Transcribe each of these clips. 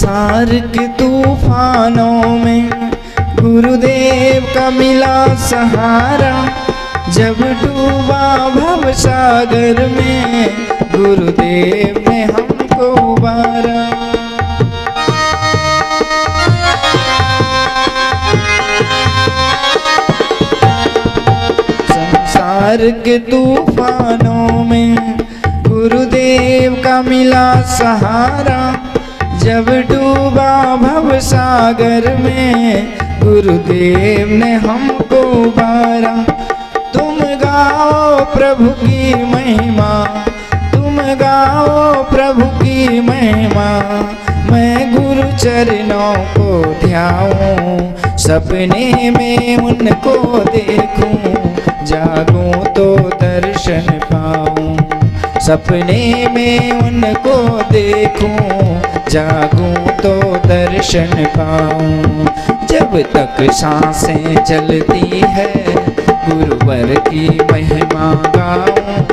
संसार के तूफानों में गुरुदेव का मिला सहारा, जब डूबा भव सागर में गुरुदेव ने हमको उबारा। संसार के तूफानों में गुरुदेव का मिला सहारा, जब डूबा भव सागर में गुरुदेव ने हमको उबारा। तुम गाओ प्रभु की महिमा, तुम गाओ प्रभु की महिमा, मैं गुरु चरणों को ध्याऊं, सपने में उनको देखूं, जागूं तो दर्शन पाऊं, सपने में उनको देखूं, जागूं तो दर्शन पाऊं। जब तक सांसें चलती है गुरुवर की महिमा गाऊं,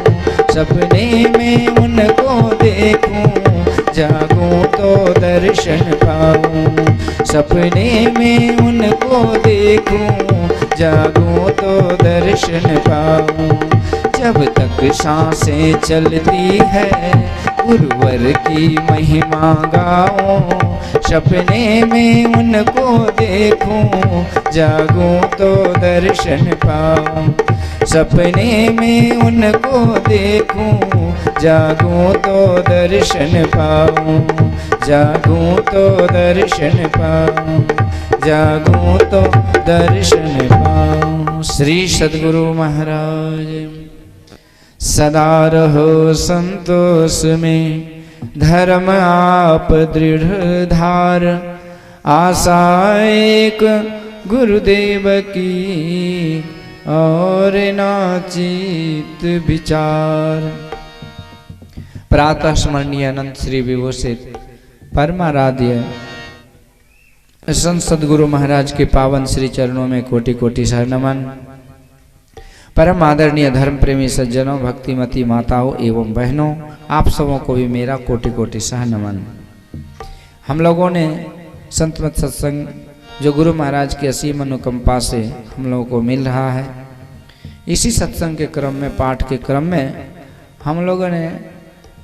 सपने में उनको देखूं, जागूं तो दर्शन पाऊं, सपने में उनको देखूं, जागूं तो दर्शन पाऊं। जब तक सांसें चलती है गुरुवर की महिमा गाऊं, सपने में उनको देखूं, जागूं तो दर्शन पाऊं, सपने में उनको देखूं, जागूं तो दर्शन पाऊं, जागूं तो दर्शन पाऊं, जागूं तो दर्शन पाऊं। श्री सद्गुरु महाराज। सदा रहो संतोष में, धर्म आप दृढ़ धार, आशा एक गुरुदेव की और नाचित विचार। प्रातः स्मरणीय अनंत श्री विभूषित परमाराध्य संत सद्गुरु महाराज के पावन श्री चरणों में कोटि कोटि शरण नमन। परम आदरणीय धर्म प्रेमी सज्जनों, भक्तिमती माताओं एवं बहनों, आप सबों को भी मेरा कोटि कोटि सह नमन। हम लोगों ने संतमत सत्संग जो गुरु महाराज की असीम अनुकंपा से हम लोगों को मिल रहा है, इसी सत्संग के क्रम में, पाठ के क्रम में हम लोगों ने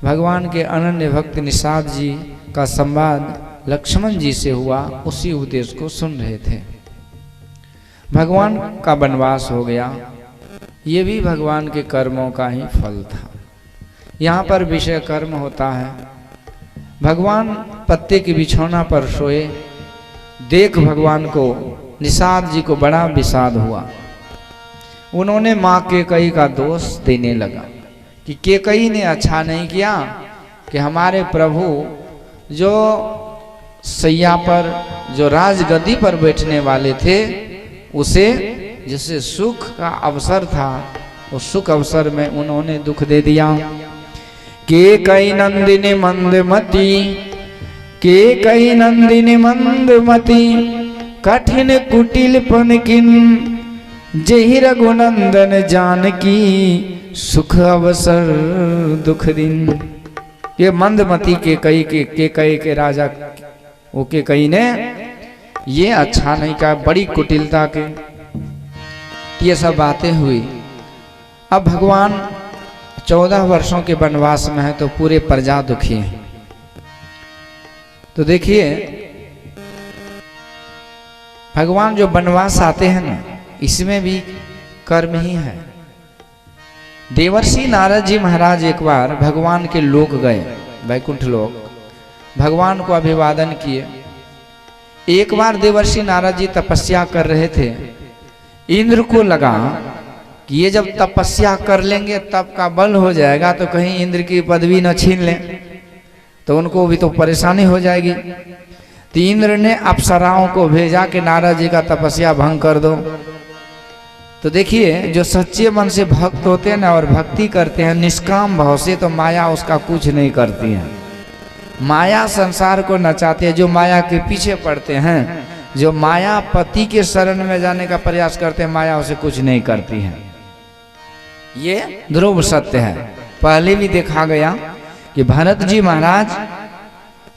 भगवान के अनन्य भक्त निषाद जी का संवाद लक्ष्मण जी से हुआ, उसी उपदेश को सुन रहे थे। भगवान का वनवास हो गया, ये भी भगवान के कर्मों का ही फल था। यहाँ पर विषय कर्म होता है। भगवान पत्ते की बिछौना पर सोए, देख भगवान को, निषाद जी को बड़ा विषाद हुआ। उन्होंने माँ केकई का दोष देने लगा कि केकई ने अच्छा नहीं किया कि हमारे प्रभु जो सैया पर, जो राजगद्दी पर बैठने वाले थे, उसे जिससे सुख का अवसर था, उस सुख अवसर में उन्होंने दुख दे दिया। केकई नंदिनी मंदमती, केकई नंदिनी मंदमती, कठिन कुटिल पनकिन, जहि रघुनंदन जानकी, सुख अवसर दुख दिन। ये मंदमती केकई के राजा वो केकई ने ये अच्छा नहीं कहा, बड़ी कुटिलता के ये सब बातें हुई। अब भगवान 14 वर्षों के वनवास में है तो पूरे प्रजा दुखी है। तो देखिए भगवान जो वनवास आते हैं ना, इसमें भी कर्म ही है। देवर्षि नारद जी महाराज एक बार भगवान के लोक गए, वैकुंठ लोक, भगवान को अभिवादन किए। एक बार देवर्षि नारद जी तपस्या कर रहे थे, इंद्र को लगा कि ये जब तपस्या कर लेंगे तब का बल हो जाएगा तो कहीं इंद्र की पदवी न छीन लें, तो उनको भी तो परेशानी हो जाएगी। तो इंद्र ने अप्सराओं को भेजा कि नारद जी का तपस्या भंग कर दो। तो देखिए जो सच्चे मन से भक्त होते हैं ना और भक्ति करते हैं निष्काम भाव से, तो माया उसका कुछ नहीं करती है। माया संसार को नचाते हैं। जो माया के पीछे पड़ते हैं, जो माया पति के शरण में जाने का प्रयास करते हैं, माया उसे कुछ नहीं करती है। ये ध्रुव सत्य है। पहले भी देखा गया कि भरत जी महाराज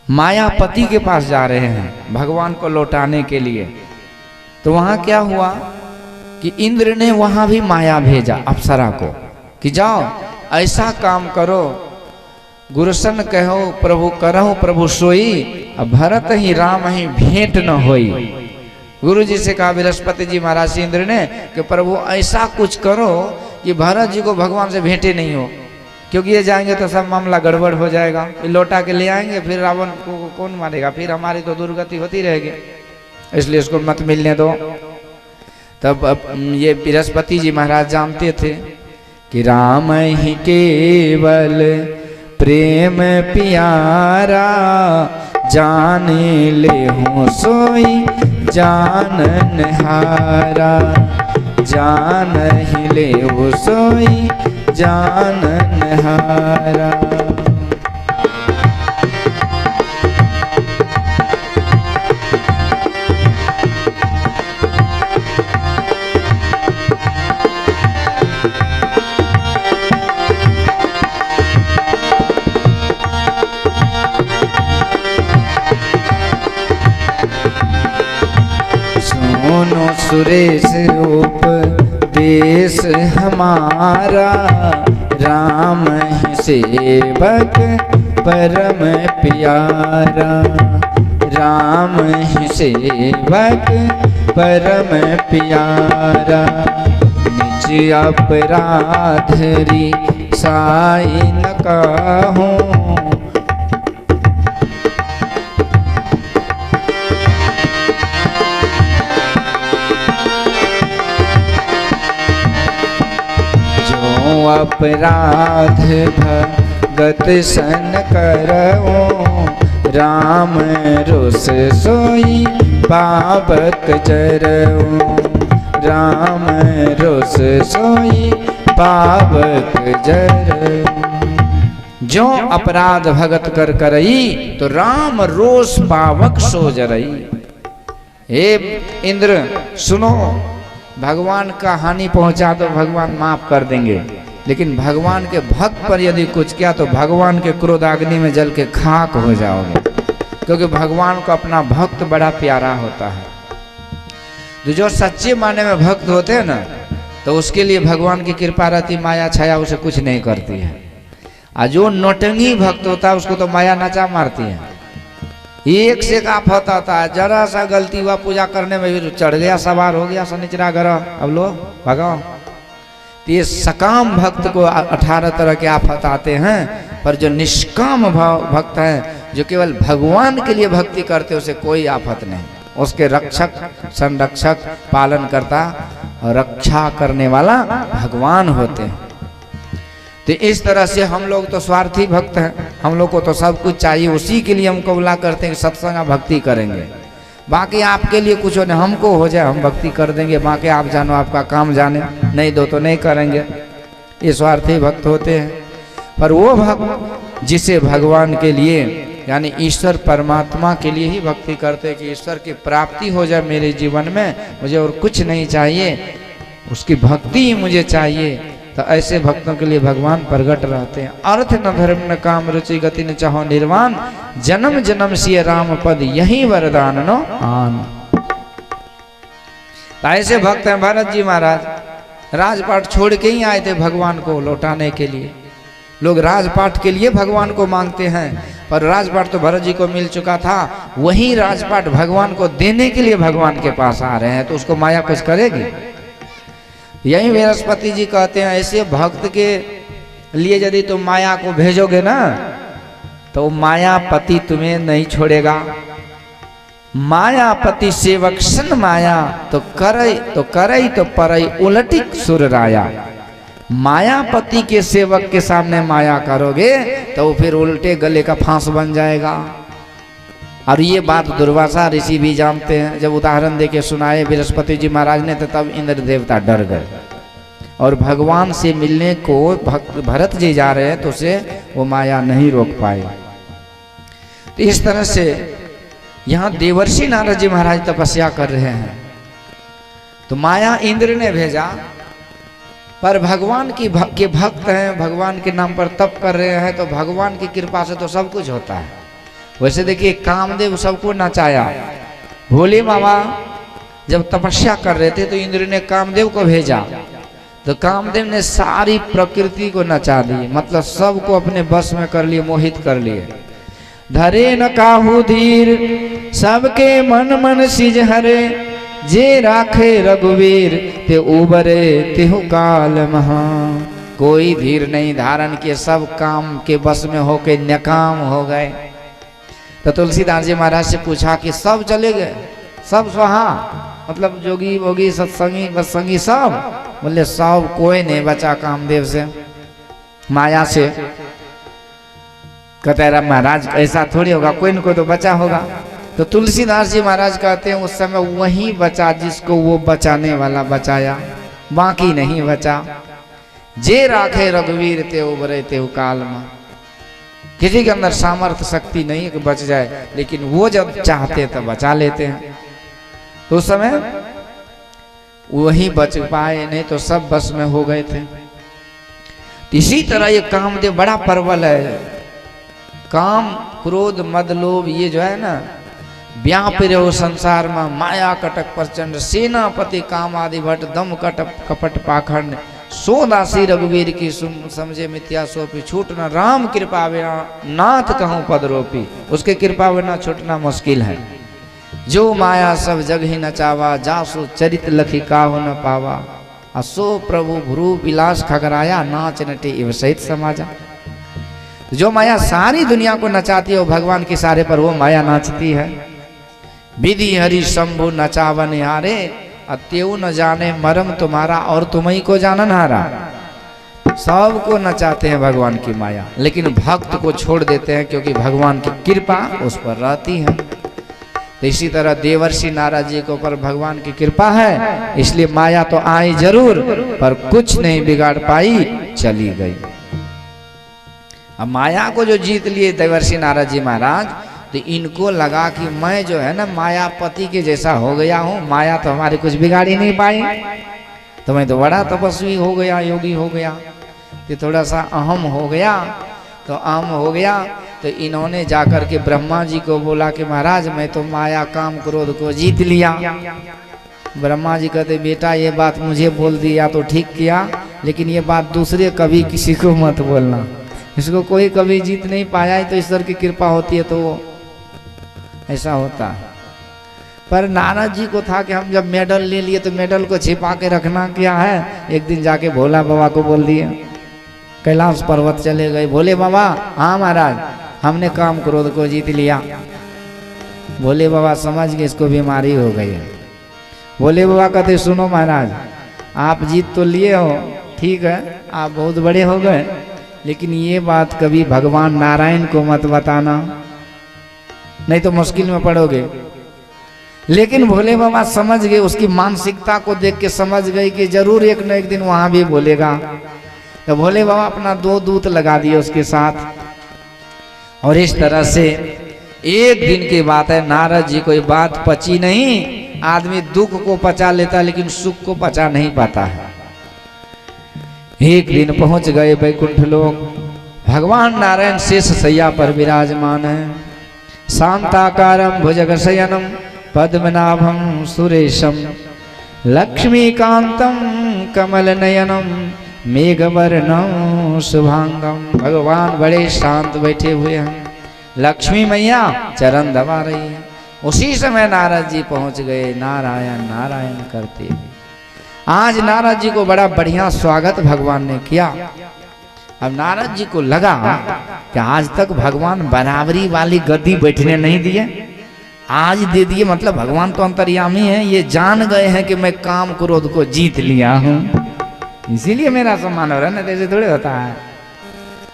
मायापति के पास जा रहे हैं भगवान को लौटाने के लिए। तो वहां क्या हुआ कि इंद्र ने वहां भी माया भेजा अप्सरा को कि जाओ ऐसा काम करो, गुरुसन कहो प्रभु करहु प्रभु सोई, अब भरत ही राम ही भेंट न होई। गुरु जी से कहा बृहस्पति जी महाराज इंद्र ने कि प्रभु ऐसा कुछ करो कि भरत जी को भगवान से भेंटे नहीं हो, क्योंकि ये जाएंगे तो सब मामला गड़बड़ हो जाएगा, लौटा के ले आएंगे, फिर रावण को कौन मारेगा, फिर हमारी तो दुर्गति होती रहेगी, इसलिए इसको मत मिलने दो। तब ये बृहस्पति जी महाराज जानते थे कि राम ही केवल प्रेम प्यारा, जाने ले हो सोई जानन हारा, जान ही ले हो सोई जानन हारा। सुनो सुरेश उपदेश हमारा, राम ही सेवक परम प्यारा, राम ही सेवक परम प्यारा। निज अपराधरी साई न कहूँ, अपराध भगत सन करो, राम रोस सोई पावक जरऊ, राम रोस सोई पावक जरऊ। जो अपराध भगत कर करई, तो राम रोष पावक सो जरई। हे इंद्र सुनो, भगवान का हानि पहुंचा तो भगवान माफ कर देंगे, लेकिन भगवान के भक्त पर यदि कुछ किया तो भगवान के क्रोधाग्नि में जल के खाक हो जाओगे, क्योंकि भगवान को अपना भक्त बड़ा प्यारा होता है। तो जो सच्चे माने में भक्त होते हैं ना, तो उसके लिए भगवान की कृपा रहती, माया छाया उसे कुछ नहीं करती है। और जो नौटंकी भक्त होता है उसको तो माया नचा मारती है, एक से का फत होता है, जरा सा गलती हुआ पूजा करने में भी चढ़ गया, सवार हो गया शनिचरा ग्रह, अब लो भगाओ। ये सकाम भक्त को 18 तरह के आफत आते हैं, पर जो निष्काम भक्त हैं, जो केवल भगवान के लिए भक्ति करते हैं, उसे कोई आफत नहीं। उसके रक्षक संरक्षक पालन करता और रक्षा करने वाला भगवान होते हैं। तो इस तरह से हम लोग तो स्वार्थी भक्त हैं, हम लोग को तो सब कुछ चाहिए, उसी के लिए हम कबूला करते हैं कि सत्संग भक्ति करेंगे, बाकी आपके लिए कुछ होने हमको हो जाए हम भक्ति कर देंगे, बाकी आप जानो आपका काम जाने, नहीं दो तो नहीं करेंगे। ये स्वार्थी भक्त होते हैं। पर वो भक्त जिसे भगवान के लिए यानी ईश्वर परमात्मा के लिए ही भक्ति करते हैं कि ईश्वर की प्राप्ति हो जाए मेरे जीवन में, मुझे और कुछ नहीं चाहिए, उसकी भक्ति ही मुझे चाहिए, तो ऐसे भक्तों के लिए भगवान प्रगट रहते हैं। अर्थ न धर्म न काम रुचि गति न चाहो निर्वाण, जन्म जन्म सिय राम पद यही वरदान नो आन। ऐसे भक्त हैं भरत जी महाराज, राजपाट छोड़ के ही आए थे भगवान को लौटाने के लिए। लोग राजपाट के लिए भगवान को मांगते हैं, पर राजपाट तो भरत जी को मिल चुका था, वही राजपाट भगवान को देने के लिए भगवान के पास आ रहे हैं, तो उसको माया कुछ करेगी। यही बृहस्पति जी कहते हैं ऐसे भक्त के लिए यदि तुम माया को भेजोगे ना, तो मायापति तुम्हें नहीं छोड़ेगा। मायापति सेवक सन माया, तो करई तो परई उलटी सुर राया। मायापति के सेवक के सामने माया करोगे तो फिर उल्टे गले का फांस बन जाएगा। और ये बात दुर्वासा ऋषि भी जानते हैं। जब उदाहरण देके सुनाए बृहस्पति जी महाराज ने, तो तब इंद्र देवता डर गए और भगवान से मिलने को भरत जी जा रहे हैं, तो उसे वो माया नहीं रोक पाए। तो इस तरह से यहाँ देवर्षि नारद जी महाराज तपस्या कर रहे हैं, तो माया इंद्र ने भेजा, पर भगवान के भक्त हैं, भगवान के नाम पर तप कर रहे हैं, तो भगवान की कृपा से तो सब कुछ होता है। वैसे देखिए कामदेव सबको नचाया। भोले बाबा जब तपस्या कर रहे थे तो इंद्र ने कामदेव को भेजा, तो कामदेव ने सारी प्रकृति को नचा दी, मतलब सबको अपने बस में कर लिए, मोहित कर लिए। धरे न काहू धीर सबके मन मन सिज हरे, जे राखे रघुवीर ते उबरे तेहु काल महा। कोई धीर नहीं धारण किए, सब काम के बस में होके नकाम हो गए। तो तुलसीदास जी महाराज से पूछा कि सब चले गए, सब स्वाहा, मतलब जोगी भोगी सत्संगी बत्संगी सब? बोले सब कोई नहीं बचा कामदेव से, माया से। कहते रहा महाराज ऐसा थोड़ी होगा, कोई न कोई तो बचा होगा। तो तुलसीदास जी महाराज कहते हैं उस समय वही बचा जिसको वो बचाने वाला बचाया, बाकी नहीं बचा। जे राखे रघुवीर ते उबरे ते काल में। किसी के अंदर सामर्थ्य शक्ति नहीं है कि बच जाए, लेकिन वो जब चाहते तब बचा लेते हैं। तो उस समय वही बच पाए, नहीं तो सब बस में हो गए थे। इसी तरह ये कामदेव बड़ा प्रबल है। काम क्रोध मद लोभ ये जो है ना व्याप रहो संसार में, माया कटक प्रचंड, सेनापति काम आदि भट्ट, दम कपट पाखंड, सो दासी रघुवीर की समझे मिथ्या सोपी, छूटना राम कृपा बिना नाथ कहूँ पद रोपी। उसके कृपा बिना छूटना मुश्किल है। जो माया सब जग ही नचावा, जासो चरित लखी काहु न पावा, असो प्रभु भ्रू विलास खगराया, नाच नटे इव सहित समाजा। जो माया सारी दुनिया को नचाती है वो भगवान के सारे पर वो माया नाचती है। विधि हरि शंभु नचावन हारे, अत्यु न जाने मरम तुम्हारा, और तुम्ही को जानन हारा। सबको नचाते हैं भगवान की माया, लेकिन भक्त को छोड़ देते हैं क्योंकि भगवान की कृपा उस पर रहती है। तो इसी तरह देवर्षि नारद जी के ऊपर भगवान की कृपा है, इसलिए माया तो आई जरूर पर कुछ नहीं बिगाड़ पाई, चली गई। अब माया को जो जीत लिए देवर्षि नारद जी महाराज, तो इनको लगा कि मैं जो है ना मायापति के जैसा हो गया हूँ, माया तो हमारी कुछ बिगाड़ ही नहीं पाई, तो मैं तो बड़ा तपस्वी हो गया, योगी हो गया। तो थोड़ा सा अहम हो गया, तो अहम हो गया तो इन्होंने जाकर के ब्रह्मा जी को बोला कि महाराज मैं तो माया काम क्रोध को जीत लिया। ब्रह्मा जी कहते बेटा ये बात मुझे बोल दिया तो ठीक किया, लेकिन ये बात दूसरे कभी किसी को मत बोलना। इसको कोई कभी जीत नहीं पाया है, तो ईश्वर की कृपा होती है तो ऐसा होता। पर नारद जी को था कि हम जब मेडल ले लिए तो मेडल को छिपा के रखना क्या है। एक दिन जाके भोला बाबा को बोल दिए, कैलाश पर्वत चले गए, भोले बाबा हाँ महाराज हमने काम क्रोध को जीत लिया। भोले बाबा समझ गए इसको बीमारी हो गई है। भोले बाबा कहते सुनो महाराज आप जीत तो लिए हो, ठीक है आप बहुत बड़े हो गए, लेकिन ये बात कभी भगवान नारायण को मत बताना, नहीं तो मुश्किल में पड़ोगे। लेकिन भोले बाबा समझ गए, उसकी मानसिकता को देख के समझ गए कि जरूर एक न एक दिन वहां भी बोलेगा। तो भोले बाबा अपना 2 दूत लगा दिए उसके साथ, और इस तरह से एक दिन की बात है, नारद जी को ये बात पची नहीं। आदमी दुख को पचा लेता लेकिन सुख को पचा नहीं पाता है। एक दिन पहुंच गए वैकुंठ लोक, भगवान नारायण शेष शैया पर विराजमान है। शांताकारं भुजगशयनं पद्मनाभं सुरेशं, लक्ष्मीकांतं कमलनयनं मेघवर्णं शुभांगम। भगवान बड़े शांत बैठे हुए हैं, लक्ष्मी मैया चरण दबा रही है। उसी समय नारद जी पहुंच गए, नारायण नारायण करते हुए। आज नारद जी को बड़ा बढ़िया स्वागत भगवान ने किया। अब नारद जी को लगा कि आज तक भगवान बराबरी वाली गद्दी बैठने नहीं दिए, आज दे दिए, मतलब भगवान तो अंतर्यामी है, ये जान गए हैं कि मैं काम क्रोध को जीत लिया हूँ, इसीलिए मेरा सम्मान हो रहा है, ना जैसे थोड़े होता है।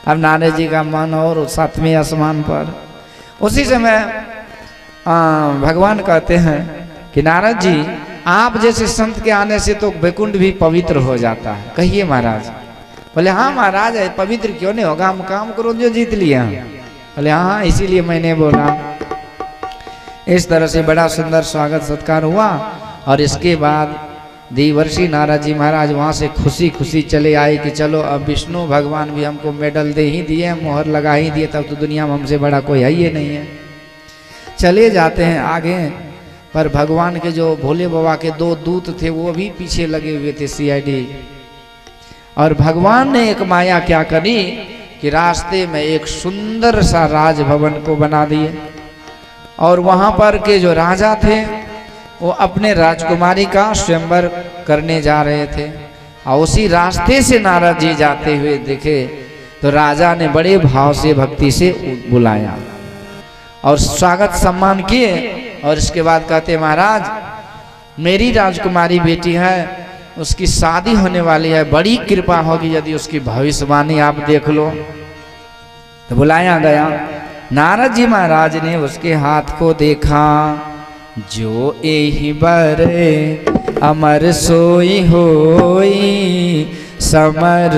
अब नारद जी का मन और 7वें आसमान पर। उसी समय भगवान कहते हैं कि नारद जी आप जैसे संत के आने से तो वैकुंठ भी पवित्र हो जाता है। कहिए महाराज। बोले हाँ महाराज है, पवित्र क्यों नहीं होगा, हम काम क्रोध जो जीत लिए हैं। बोले हाँ इसीलिए मैंने बोला। इस तरह से बड़ा सुंदर स्वागत सत्कार हुआ, और इसके बाद देवर्षि नारद जी महाराज वहाँ से खुशी खुशी चले आए कि चलो अब विष्णु भगवान भी हमको मेडल दे ही दिए, मोहर लगा ही दिए, तब तो दुनिया में हमसे बड़ा कोई है ही नहीं है। चले जाते हैं आगे, पर भगवान के जो भोले बाबा के 2 दूत थे वो भी पीछे लगे हुए थे सीआईडी। और भगवान ने एक माया क्या करी कि रास्ते में एक सुंदर सा राजभवन को बना दिए, और वहां पर के जो राजा थे वो अपने राजकुमारी का स्वयंवर करने जा रहे थे। और उसी रास्ते से नारद जी जाते हुए देखे तो राजा ने बड़े भाव से भक्ति से बुलाया और स्वागत सम्मान किए। और इसके बाद कहते महाराज मेरी राजकुमारी बेटी है, उसकी शादी होने वाली है, बड़ी कृपा होगी यदि उसकी भविष्यवाणी आप देख लो। तो बुलाया गया। नारद जी महाराज ने उसके हाथ को देखा, जो एहि बर अमर सोई होई, समर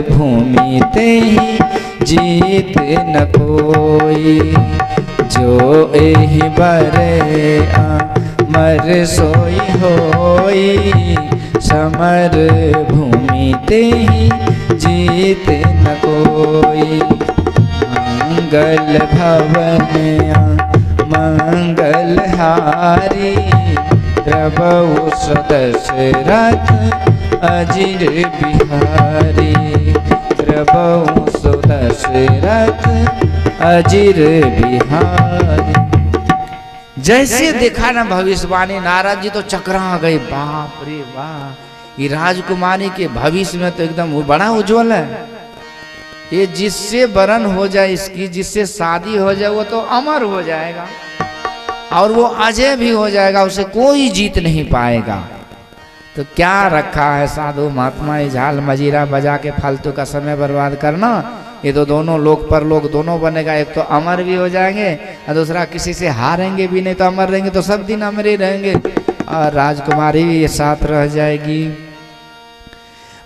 भूमि तेहि जीत न कोई। जो एहि बर अमर सोई होई, समर भूमि तेहि जीत न कोई। मंगल भवन मंगल हारी, प्रभु दशरथ अजिर बिहारी। प्रभु दशरथ अजिर बिहारी। जैसे देखा ना भविष्यवाणी, नारद जी तो चकरा गए, बाप रे वाह, ये राजकुमारी के भविष्य में तो एकदम वो बड़ा उज्जवल है। ये जिससे वरण हो जाए इसकी, जिससे शादी हो जाए वो तो अमर हो जाएगा, और वो अजय भी हो जाएगा, उसे कोई जीत नहीं पाएगा। तो क्या रखा है साधु महात्मा ये झाल मजीरा बजा के फालतू का समय बर्बाद करना। ये तो दोनों लोक पर लोग दोनों बनेगा, एक तो अमर भी हो जाएंगे और दूसरा किसी से हारेंगे भी नहीं, तो अमर रहेंगे तो सब दिन अमर ही रहेंगे, और राजकुमारी भी ये साथ रह जाएगी।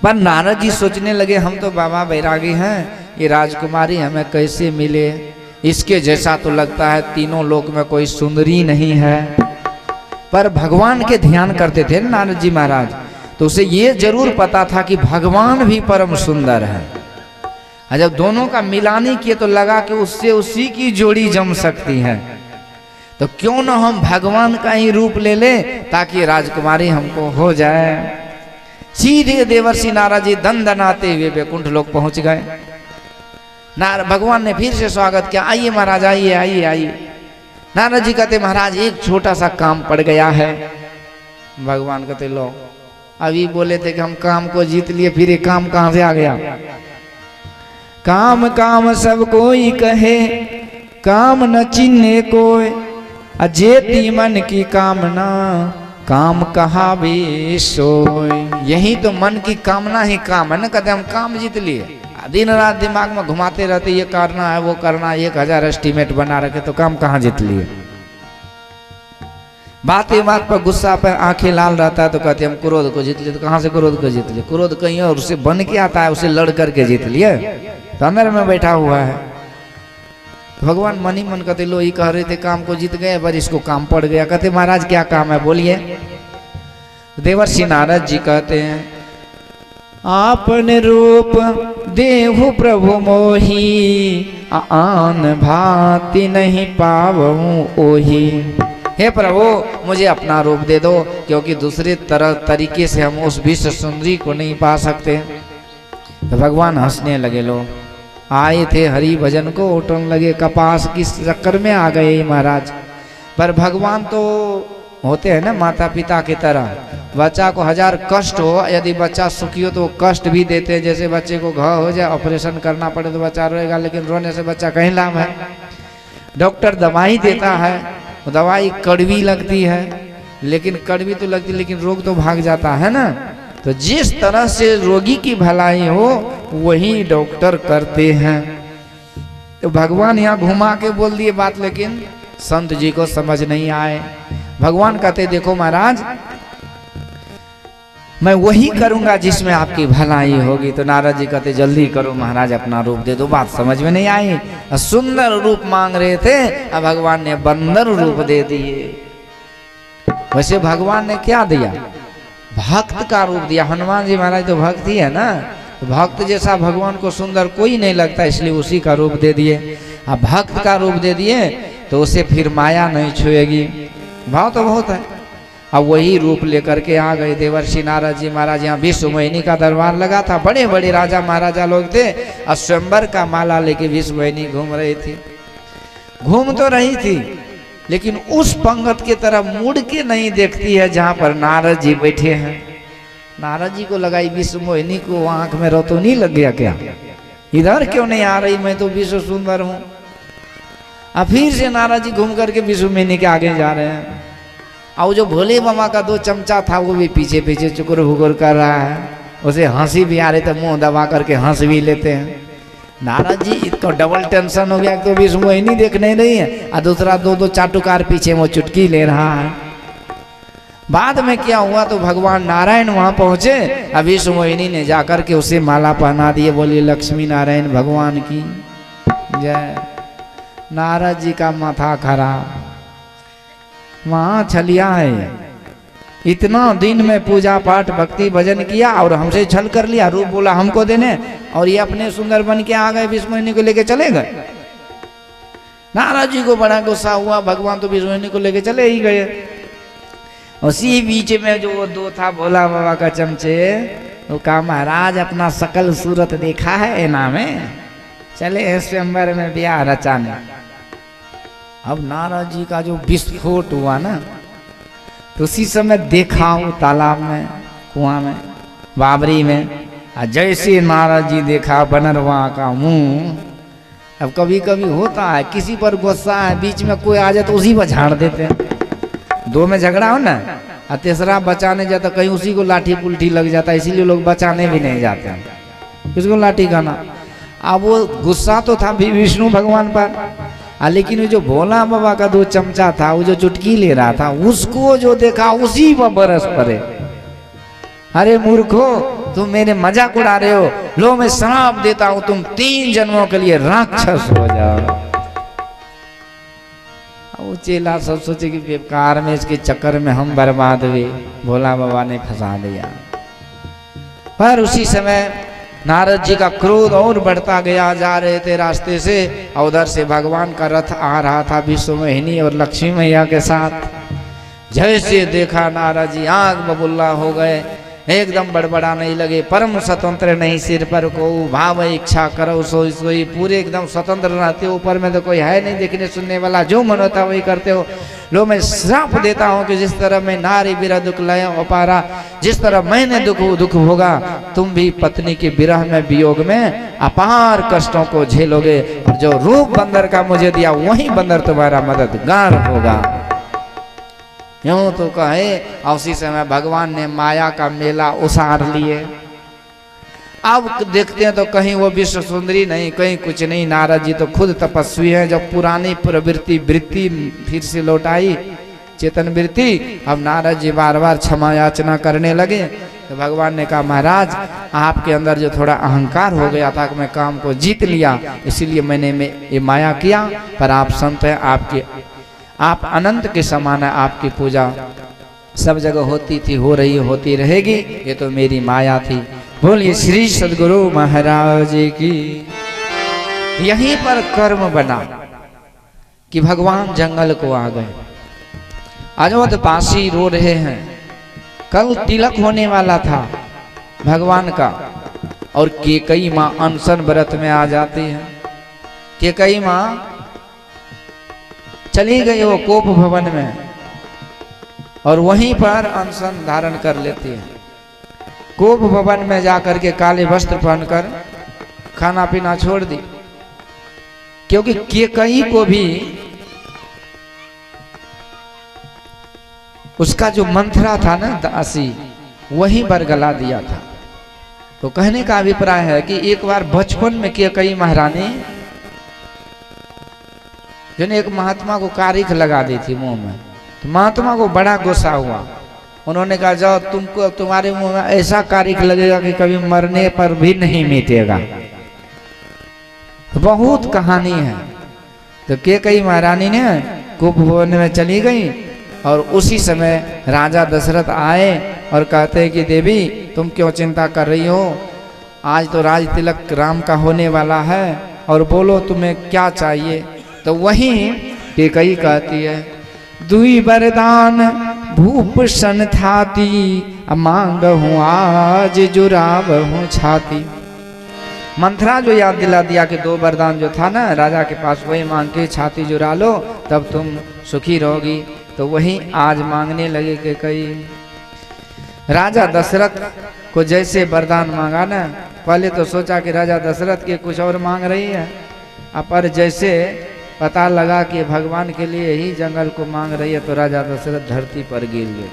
पर नारद जी सोचने लगे हम तो बाबा बैरागी हैं, ये राजकुमारी हमें कैसे मिले, इसके जैसा तो लगता है तीनों लोक में कोई सुंदरी नहीं है। पर भगवान के ध्यान करते थे नारद जी महाराज, तो उसे ये जरूर पता था कि भगवान भी परम सुंदर है। और जब दोनों का मिलानी किए तो लगा कि उससे उसी की जोड़ी जम सकती है, तो क्यों न हम भगवान का ही रूप ले ले ताकि राजकुमारी हमको हो जाए। सीधे देवर्षि नारद जी दंदनाते हुए वैकुंठ लोक पहुंच गए। भगवान ने फिर से स्वागत किया, आइए महाराज आइए आइए आइए। नारद जी कहते महाराज एक छोटा सा काम पड़ गया है। भगवान कहते लो, अभी बोले थे कि हम काम को जीत लिए, फिर ये काम कहां से आ गया। काम काम सब कोई कहे, काम न चिन्हे कोई, अजेती मन की कामना, काम कहा भी सोई। यही तो मन की कामना ही काम है ना। कहते हम काम जीत लिए, दिन रात दिमाग में घुमाते रहते, ये करना है वो करना है, 1000 एस्टीमेट बना रखे, तो काम कहाँ जीत लिए। बात पर गुस्सा पर आंखें लाल रहता है तो कहते हम क्रोध को जीत लिए, तो कहाँ से क्रोध को जीत लिए। क्रोध कहीं और उसे बन के आता है, उसे लड़ करके जीत लिए, तो अंदर में बैठा हुआ है। तो भगवान मन ही मन कहते लो ये कह रहे थे काम को जीत गए, पर इसको काम पड़ गया। कहते महाराज क्या काम है बोलिए। देवर्षि नारद जी कहते हैं, आपने रूप देहु प्रभु मोही, आन भांति नहीं पावऊं ओही। हे प्रभु मुझे अपना रूप दे दो, क्योंकि दूसरे तरीके से हम उस विश्व सुंदरी को नहीं पा सकते। तो भगवान हंसने लगे। लो आए थे हरि भजन को उठने लगे, कपास की चक्कर में आ गए महाराज। पर भगवान तो होते हैं ना माता पिता की तरह, बच्चा को 1000 कष्ट हो, यदि बच्चा सुखी हो तो वो कष्ट भी देते हैं। जैसे बच्चे को घाव हो जाए, ऑपरेशन करना पड़े तो बच्चा रोएगा, लेकिन रोने से बच्चा कहीं लाभ है। डॉक्टर दवाई देता है, दवाई कड़वी लगती है, लेकिन कड़वी तो लगती, लेकिन रोग तो भाग जाता है ना। तो जिस तरह से रोगी की भलाई हो वही डॉक्टर करते हैं। तो भगवान यहाँ घुमा के बोल दिए बात, लेकिन संत जी को समझ नहीं आए। भगवान कहते देखो महाराज मैं वही करूंगा जिसमें आपकी भलाई होगी। तो नारद जी कहते जल्दी करो महाराज, अपना रूप दे दो। बात समझ में नहीं आई, सुंदर रूप मांग रहे थे, अब भगवान ने बंदर रूप दे दिए। वैसे भगवान ने क्या दिया, भक्त का रूप दिया। हनुमान जी महाराज तो भक्त ही है ना, तो भक्त जैसा भगवान को सुंदर कोई नहीं लगता, इसलिए उसी का रूप दे दिए। अब भक्त का रूप दे दिए तो उसे फिर माया नहीं छुएगी। भाव तो बहुत है। अब वही रूप लेकर के आ गए देवर्षि नारद जी महाराज। यहाँ विश्व मोहिनी का दरबार लगा था, बड़े बड़े राजा महाराजा लोग थे और स्वयंवर का माला लेके विश्व मोहिनी घूम रही थी। घूम तो रही थी लेकिन उस पंगत की तरफ मुड़ के नहीं देखती है जहां पर नारद जी बैठे हैं। नारद जी को लगाई विश्व मोहिनी को आंख में रोतो नहीं लग गया क्या, इधर क्यों नहीं आ रही, मैं तो विश्व सुंदर हूं। अब फिर से नारद जी घूम करके विश्व मोहिनी के आगे जा रहे हैं। और जो भोले बाबा का 2 चमचा था वो भी पीछे पीछे चुकुर भुकुर कर रहा है। उसे हंसी भी आ रही तो मुंह दबा करके हंस भी लेते हैं। नारद जी इसको डबल टेंशन हो गया, तो विश्व मोहिनी देखने नहीं है और दूसरा 2-2 चाटुकार पीछे वो चुटकी ले रहा है। बाद में क्या हुआ तो भगवान नारायण वहां पहुंचे। अब विश्व मोहिनी ने जाकर के उसे माला पहना दिए। बोलिए लक्ष्मी नारायण भगवान की जय। नारद जी का माथा खराब, वहां छलिया है। इतना दिन में पूजा पाठ भक्ति भजन किया और हमसे छल कर लिया, रूप बोला हमको देने, और ये अपने सुंदर बन के आ गए, विश्व मोहिनी को लेके चले गए। नारद जी को बड़ा गुस्सा हुआ। भगवान तो विश्व मोहिनी को लेके चले ही गए। उसी बीच में जो वो 2 था भोला बाबा का चमचे, वो कहा महाराज अपना सकल सूरत देखा है एना में, चले स्वयंवर में ब्याह रचाने। अब नारद जी का जो विस्फोट हुआ ना, तो उसी समय देखा हूं तालाब में, कुआं में, बाबरी में, जैसे नारद जी देखा बनरवा का मुंह। अब कभी कभी होता है किसी पर गुस्सा है, बीच में कोई आ जाए तो उसी पर झाड़ देते हैं। 2 में झगड़ा हो ना और तीसरा बचाने जाता, कहीं उसी को लाठी पुल्ठी लग जाता है, इसीलिए लोग बचाने भी नहीं जाते हैं, किसको लाठी खाना। अब वो गुस्सा तो था भी विष्णु भगवान पर, लेकिन जो भोला बाबा का 2 चमचा था, वो जो चुटकी ले रहा था, उसको जो देखा उसी पर बरस पड़े। अरे मूर्खो, तुम मेरे मजाक उड़ा रहे हो, लो मैं श्राप देता हूं, तुम 3 जन्मों के लिए राक्षस हो जाओ। वो चेला सब सोचे कि बेकार में इसके चक्कर में हम बर्बाद हुए, भोला बाबा ने फंसा दिया। पर उसी समय नारद जी का क्रोध और बढ़ता गया। जा रहे थे रास्ते से, और उधर से भगवान का रथ आ रहा था विश्व मोहिनी और लक्ष्मी मैया के साथ। जैसे देखा नारद जी आंख बबुल्ला हो गए, एकदम बड़बड़ाने लगे। परम स्वतंत्र नहीं सिर पर को, भाव इच्छा करो सोई सोई। पूरे एकदम स्वतंत्र रहते हो, ऊपर में तो कोई है नहीं देखने सुनने वाला, जो मन होता वही करते हो। लो मैं श्राप देता हूँ कि जिस तरह मैं नारी बिरह दुख लय अपारा, जिस तरह मैंने दुख होगा, तुम भी पत्नी के विरह में वियोग में अपार कष्टों को झेलोगे। और जो रूप बंदर का मुझे दिया, वही बंदर तुम्हारा मददगार होगा। यूं तो कहे, और उसी समय भगवान ने माया का मेला उसार लिए। अब देखते हैं तो कहीं वो विश्व सुंदरी नहीं, कहीं कुछ नहीं। नारद जी तो खुद तपस्वी हैं। जब पुरानी प्रवृत्ति फिर से लौटाई, चेतन वृत्ति, अब नारद जी बार बार क्षमा याचना करने लगे। तो भगवान ने कहा महाराज, आपके अंदर जो थोड़ा अहंकार हो गया था कि मैं काम को जीत लिया, इसीलिए मैंने ये माया किया। पर आप संत हैं, आप अनंत के समान है, आपकी पूजा सब जगह होती थी, हो रही, होती रहेगी। ये तो मेरी माया थी। बोलिए श्री सद्गुरु महाराज की। यहीं पर कर्म बना कि भगवान जंगल को आ गए। अयोध्यावासी रो रहे हैं, कल तिलक होने वाला था भगवान का, और केकई माँ अनशन व्रत में आ जाती है। केकई माँ चली गई वो कोप भवन में, और वहीं पर अनशन धारण कर लेती है। कोप भवन में जाकर के काले वस्त्र पहनकर खाना पीना छोड़ दी, क्योंकि केकई को भी उसका जो मंथरा था ना दासी, वहीं पर गला दिया था। तो कहने का अभिप्राय है कि एक बार बचपन में केकई महारानी जिन्हें एक महात्मा को कारिख लगा दी थी मुंह में, तो महात्मा को बड़ा गुस्सा हुआ। उन्होंने कहा जाओ, तुमको तुम्हारे मुंह में ऐसा कारिख लगेगा कि कभी मरने पर भी नहीं मिटेगा। बहुत कहानी है। तो केकई महारानी ने कोप भवन में चली गई, और उसी समय राजा दशरथ आए और कहते हैं कि देवी तुम क्यों चिंता कर रही हो, आज तो राज तिलक राम का होने वाला है, और बोलो तुम्हें क्या चाहिए। तो वहीं केकई कहती है दुई वरदान भूषण थाती, मांग हूँ आज जुराब हूँ छाती। मंथरा जो याद दिला दिया कि 2 वरदान जो था ना राजा के पास, वही मांग के छाती जुरा लो तब तुम सुखी रहोगी। तो वही आज मांगने लगे कि कई राजा दशरथ को जैसे वरदान मांगा ना, पहले तो सोचा कि राजा दशरथ के कुछ और मांग रही है, पर जैसे पता लगा कि भगवान के लिए ही जंगल को मांग रही है तो राजा दशरथ धरती पर गिर गए।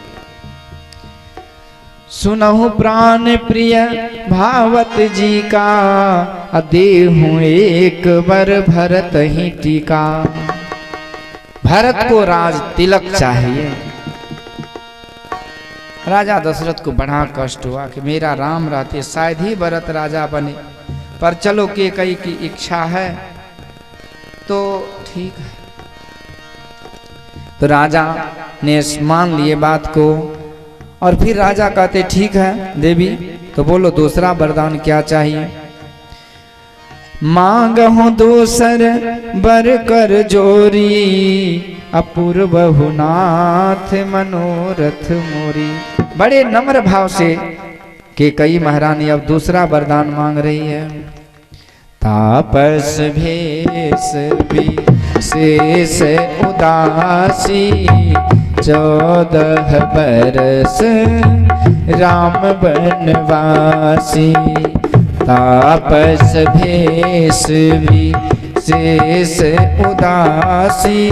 सुनहु प्राण प्रिय भावत जी का, देहु एक बर भरत ही टीका। भरत को राज तिलक चाहिए। राजा दशरथ को बड़ा कष्ट हुआ कि मेरा राम रहते शायद ही भरत राजा बने, पर चलो केकई की इच्छा है तो ठीक है। तो राजा ने मान लिए बात को, और फिर राजा कहते ठीक है देवी, तो बोलो दूसरा वरदान क्या चाहिए। मांगहु दूसर बर कर जोरी, अपूर्व नाथ मनोरथ मोरी। बड़े नम्र भाव से केकई महारानी अब दूसरा वरदान मांग रही है। तापस भेष विशेष उदासी, 14 बरस राम बनवासी। तापस भेष विशेष उदासी,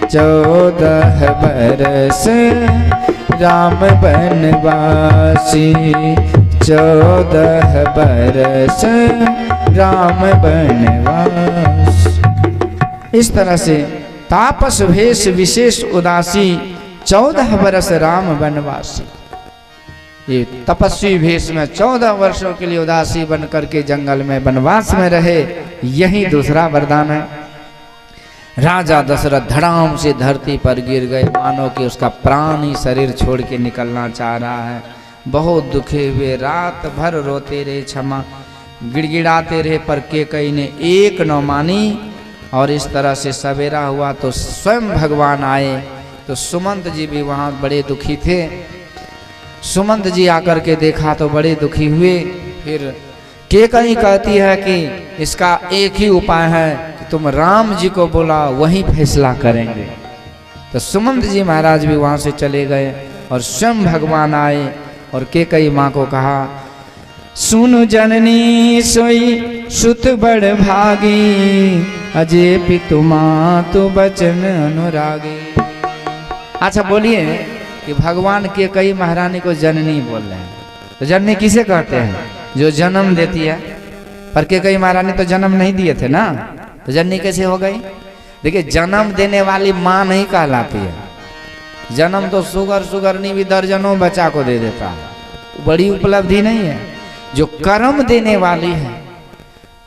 14 बरस राम बनवासी। 14 बरस राम बनवास। इस तरह से तापस भेष विशेष उदासी, 14 बरस राम बनवासी। ये तपस्वी भेष में 14 वर्षों के लिए उदासी बन करके जंगल में वनवास में रहे, यही दूसरा वरदान है। राजा दशरथ धड़ाम से धरती पर गिर गए, मानो कि उसका प्राण ही शरीर छोड़ के निकलना चाह रहा है। बहुत दुखे हुए रात भर रोते रहे, क्षमा गिड़गिड़ाते रहे, पर केकई ने एक न मानी। और इस तरह से सवेरा हुआ तो स्वयं भगवान आए। तो सुमंत जी भी वहाँ बड़े दुखी थे। सुमंत जी आकर के देखा तो बड़े दुखी हुए। फिर केकई कहती है कि इसका एक ही उपाय है कि तुम राम जी को बुलाओ, वही फैसला करेंगे। तो सुमंत जी महाराज भी वहाँ से चले गए और स्वयं भगवान आए और केकई माँ को कहा, सुनु जननी सोई सुत बड़ भागी, अजय पितु मातु बचन अनुरागी। अच्छा बोलिए कि भगवान केकई महारानी को जननी बोल रहे हैं, तो जननी किसे कहते हैं? जो जन्म देती है। पर केकई महारानी तो जन्म नहीं दिए थे ना, तो जननी कैसे हो गई? देखिए, जन्म देने वाली माँ नहीं कहलाती है। जन्म तो सुगर नहीं भी दर्जनों बच्चा को दे देता है, बड़ी उपलब्धि नहीं है। जो कर्म देने वाली है,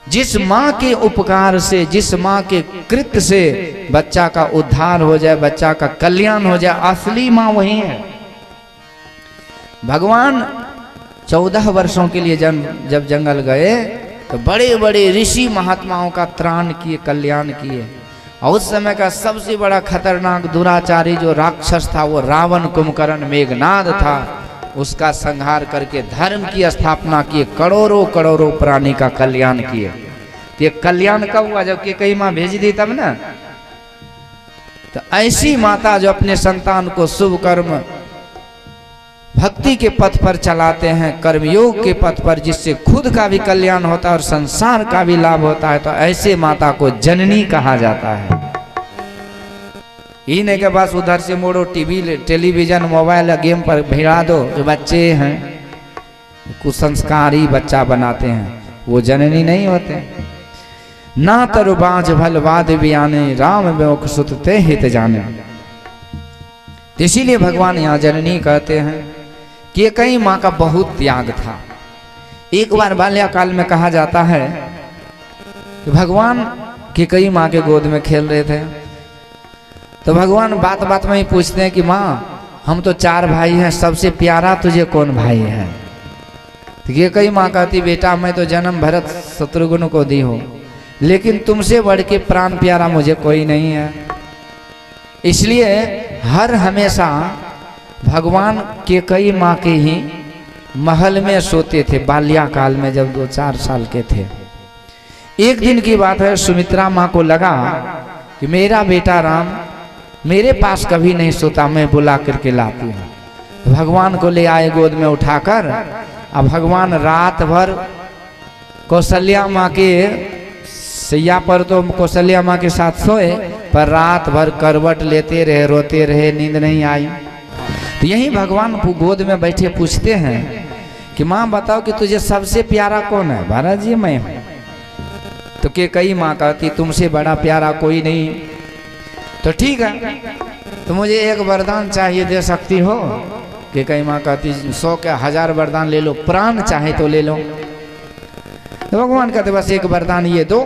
जिस माँ के उपकार से, जिस माँ के कृत्य से बच्चा का उद्धार हो जाए, बच्चा का कल्याण हो जाए, असली माँ वही है। भगवान 14 वर्षों के लिए जब जंगल गए तो बड़े बड़े ऋषि महात्माओं का त्राण किए, कल्याण किए। और उस समय का सबसे बड़ा खतरनाक दुराचारी जो राक्षस था वो रावण, कुंभकर्ण, मेघनाद था। उसका संहार करके धर्म की स्थापना किए, करोड़ों करोड़ों प्राणी का कल्याण किए। तो ये कल्याण कब हुआ? जब केकई माँ भेज दी तब ना। तो ऐसी माता जो अपने संतान को शुभ कर्म, भक्ति के पथ पर चलाते हैं, कर्मयोग के पथ पर, जिससे खुद का भी कल्याण होता है और संसार का भी लाभ होता है, तो ऐसे माता को जननी कहा जाता है। इन्हीं के पास उधर से मोड़ो, टेलीविजन, मोबाइल, गेम पर भिड़ा दो। जो बच्चे हैं कुछ संस्कारी बच्चा बनाते हैं, वो जननी नहीं होते। ना तरु बाँझ भल वाद बियाने, राम ब्योक सुत ते हित जाने। इसीलिए भगवान यहाँ जननी कहते हैं। केकई माँ का बहुत त्याग था। एक बार बाल्यकाल में कहा जाता है कि भगवान केकई माँ के गोद में खेल रहे थे, तो भगवान बात बात में ही पूछते हैं कि माँ, हम तो 4 भाई हैं, सबसे प्यारा तुझे कौन भाई है? तो केकई माँ कहती, बेटा मैं तो जन्म भरत शत्रुघ्न को दी हूँ, लेकिन तुमसे बढ़ के प्राण प्यारा मुझे कोई नहीं है। इसलिए हर हमेशा भगवान के कई माँ के ही महल में सोते थे बाल्याकाल में, जब 2-4 साल के थे। एक दिन की बात है, सुमित्रा माँ को लगा कि मेरा बेटा राम मेरे पास कभी नहीं सोता, मैं बुला करके लाती हूँ। भगवान को ले आए गोद में उठाकर। अब भगवान रात भर कौशल्या माँ के सैया पर तो कौशल्या माँ के साथ सोए, पर रात भर करवट लेते रहे, रोते रहे, नींद नहीं आई। तो यही भगवान गोद में बैठे पूछते हैं कि माँ बताओ कि तुझे सबसे प्यारा कौन है? महाराज जी मैं हूँ। तो के कई माँ कहती तुमसे बड़ा प्यारा कोई नहीं। तो ठीक है, तो मुझे एक वरदान चाहिए, दे सकती हो? कि कई माँ कहती 100 के 1000 वरदान ले लो, प्राण चाहे तो ले लो। तो भगवान कहते बस एक वरदान ये दो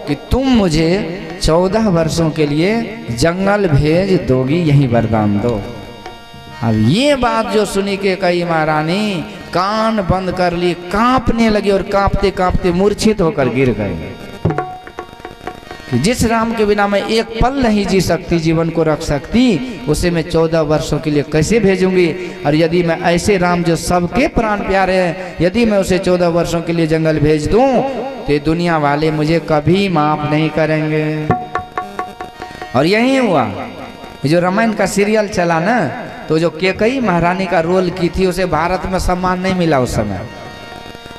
कि तुम मुझे 14 वर्षों के लिए जंगल भेज दोगी, यही वरदान दो। अब ये बात जो सुनी के कई महारानी कान बंद कर ली, कांपने लगी और कांपते कांपते मूर्छित होकर गिर गए। कि जिस राम के बिना मैं एक पल नहीं जी सकती, जीवन को रख सकती, उसे मैं 14 वर्षों के लिए कैसे भेजूंगी? और यदि मैं ऐसे राम जो सबके प्राण प्यारे हैं, यदि मैं उसे 14 वर्षों के लिए जंगल भेज दूं तो दुनिया वाले मुझे कभी माफ नहीं करेंगे। और यही हुआ, जो रामायण का सीरियल चला ना, तो जो कैकेयी महारानी का रोल की थी उसे भारत में सम्मान नहीं मिला उस समय।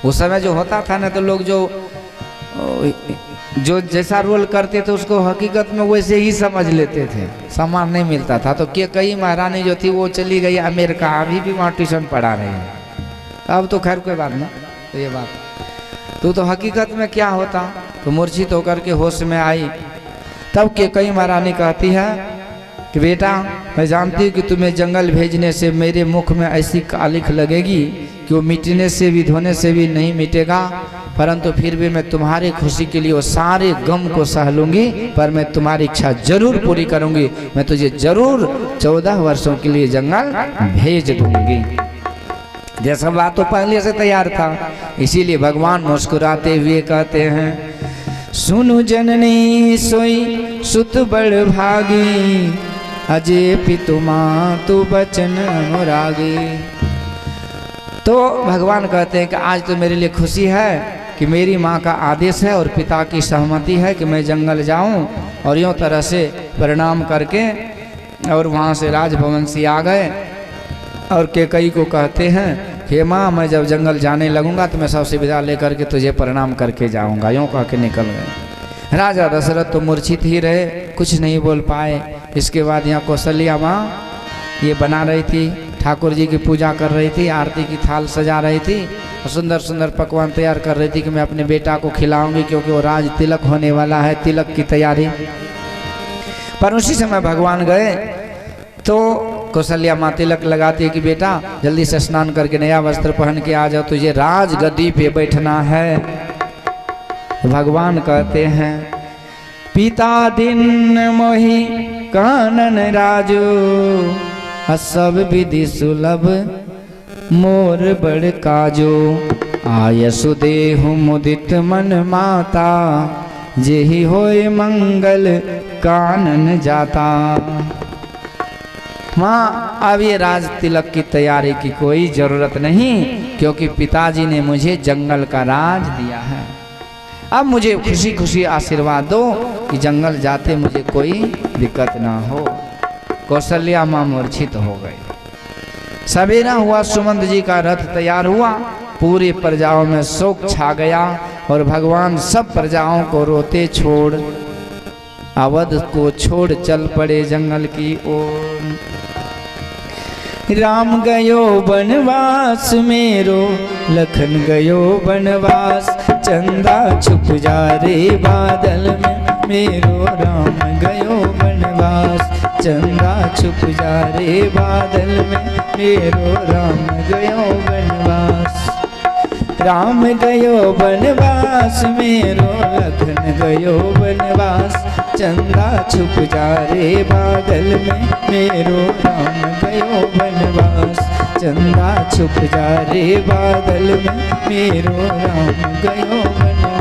उस समय जो होता था ना, तो लोग जो जैसा रोल करते थे उसको हकीकत में वैसे ही समझ लेते थे, सम्मान नहीं मिलता था। तो कैकेयी महारानी जो थी वो चली गई अमेरिका, अभी भी वहाँ ट्यूशन पढ़ा रही है। अब तो खैर कोई बात ना, तो ये बात तो हकीकत में क्या होता। तो मूर्छित होकर के होश में आई। तब कैकेयी महारानी कहती है कि बेटा मैं जानती हूँ कि तुम्हें जंगल भेजने से मेरे मुख में ऐसी कालिख लगेगी कि वो मिटने से भी धोने से भी नहीं मिटेगा, परंतु फिर भी मैं तुम्हारी खुशी के लिए वो सारे गम को सह लूंगी, पर मैं तुम्हारी इच्छा जरूर पूरी करूंगी। मैं तुझे जरूर 14 वर्षों के लिए जंगल भेज दूंगी। जैसा बात तो पहले से तैयार था, इसीलिए भगवान मुस्कुराते हुए कहते हैं सुनु जननी सोई सुत बड़ भागी, अजय पितु मातु बचन अनुरागी। तो भगवान कहते हैं कि आज तो मेरे लिए खुशी है कि मेरी माँ का आदेश है और पिता की सहमति है कि मैं जंगल जाऊं। और यूँ तरह से प्रणाम करके और वहाँ से राजभवन से आ गए और कैकेयी को कहते हैं कि माँ मैं जब जंगल जाने लगूंगा तो मैं सबसे विदा लेकर के तुझे प्रणाम करके जाऊंगा। यूँ कह के निकल गए। राजा दशरथ तो मूर्छित ही रहे, कुछ नहीं बोल पाए। इसके बाद यहाँ कौशल्या माँ ये बना रही थी, ठाकुर जी की पूजा कर रही थी, आरती की थाल सजा रही थी और सुंदर सुंदर पकवान तैयार कर रही थी कि मैं अपने बेटा को खिलाऊंगी, क्योंकि वो राज तिलक होने वाला है, तिलक की तैयारी। पर उसी समय भगवान गए तो कौशल्या माँ तिलक लगाती है कि बेटा जल्दी से स्नान करके नया वस्त्र पहन के आ जाओ, तुझे राज गद्दी पे बैठना है। भगवान कहते हैं पिता दिन मोहि कानन राजो, सब विधि सुलभ मोर बड़ काजो, आयसु देहु मुदित मन माता, जेहि होय मंगल कानन जाता। माँ अब ये राज तिलक की तैयारी की कोई जरूरत नहीं, क्योंकि पिताजी ने मुझे जंगल का राज दिया है। अब मुझे खुशी खुशी आशीर्वाद दो कि जंगल जाते मुझे कोई दिक्कत ना हो। कौशल्या माँ मूर्छित हो गई। सवेरा हुआ, सुमंत जी का रथ तैयार हुआ, पूरी प्रजाओं में शोक छा गया और भगवान सब प्रजाओं को रोते छोड़ अवध को छोड़ चल पड़े जंगल की ओर। राम गयो बनवास मेरो, लखन गयो बनवास, चंदा छुप जा रे बादल में मेरो, राम गयो बनवास, चंदा छुप जा रे बादल में मेरो, राम गयो बनवास। राम गयो बनवास मेरो, लखन गयो बनवास, चंदा छुप जा रे बादल में मेरो, राम गयो बनवास, चंदा छुप जा रे बादल में मेरो, राम गयो बनवास।